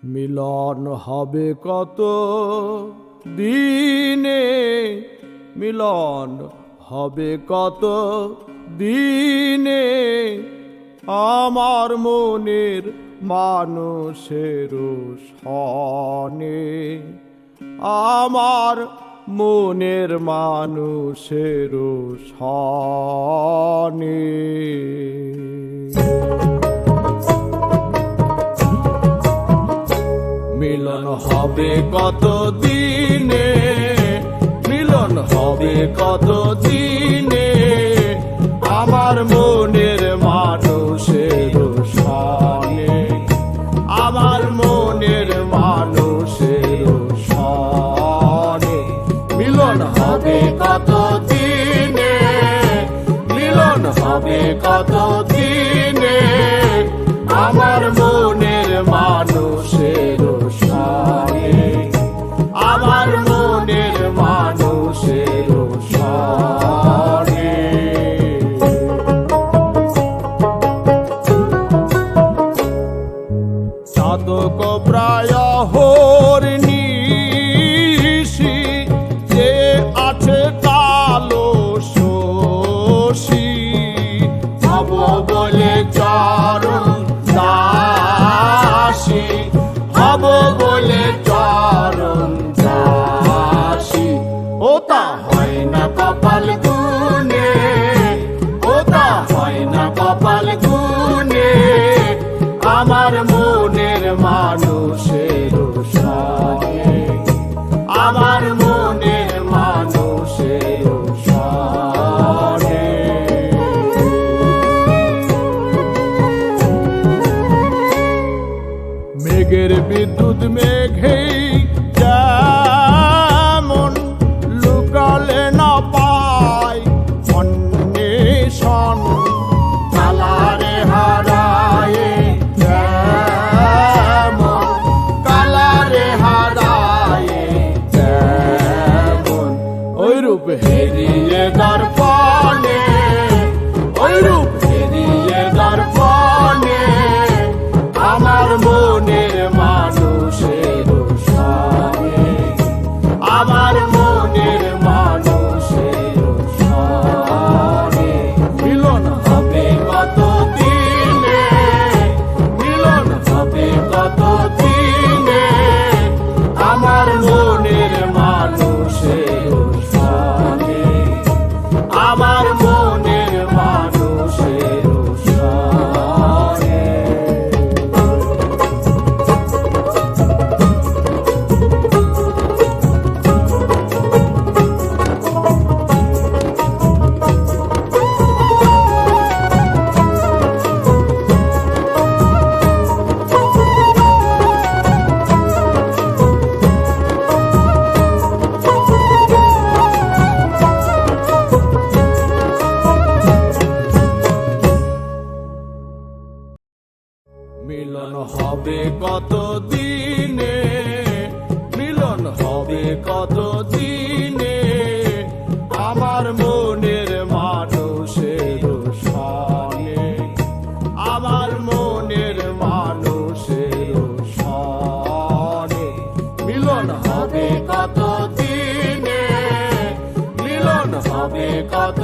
মিলন হবে কত দিনে, মিলন হবে কত দিনে, আমার মনের মানুষের সনে, আমার মনের মানুষের সনে। মিলন হবে কত দিনে, মিলন হবে কত দিনে, আমার মনের মানুষের সনে, আমার মনের মানুষের সনে। মিলন হবে কত দিনে, মিলন হবে কত দিনে, আমার মনের মানুষের সনে, আমার মনের মানুষের সনে। চাতক প্রায় হরিণীষি, যে আছে কালো শশী, হব বলে চরণ দাসী, হব বলে চরণ দাসী। ও তা হয় না কপাল গুনে, ও তা হয় না কপাল গুনে, আমার মনের মানুষের সনে, আমার মনের মানুষের সনে। মেঘের বিদ্যুৎ মেঘেই যেমন লুকালে না পায় অন্বেষণ, কালারে হারায়ে যেমন, কালারে হারায়ে যেমন, ওই রূপ হেরিয়ে দর্পণে, ওই রূপ হেরিয়ে দর্পণে, আমার মনের মানুষের সনে, আমার মনের মানুষের সনে। মিলন হবে কত দিনে, মিলন হবে কত দিনে, আমার মনের মানুষের সনে, আমার মনের মানুষের সনে। মিলন হবে কত দিনে, মিলন হবে কত দিনে, আমার মনের মানুষের সনে, আমার মনের মানুষের সনে। মিলন হবে কত দিনে, মিলন হবে কত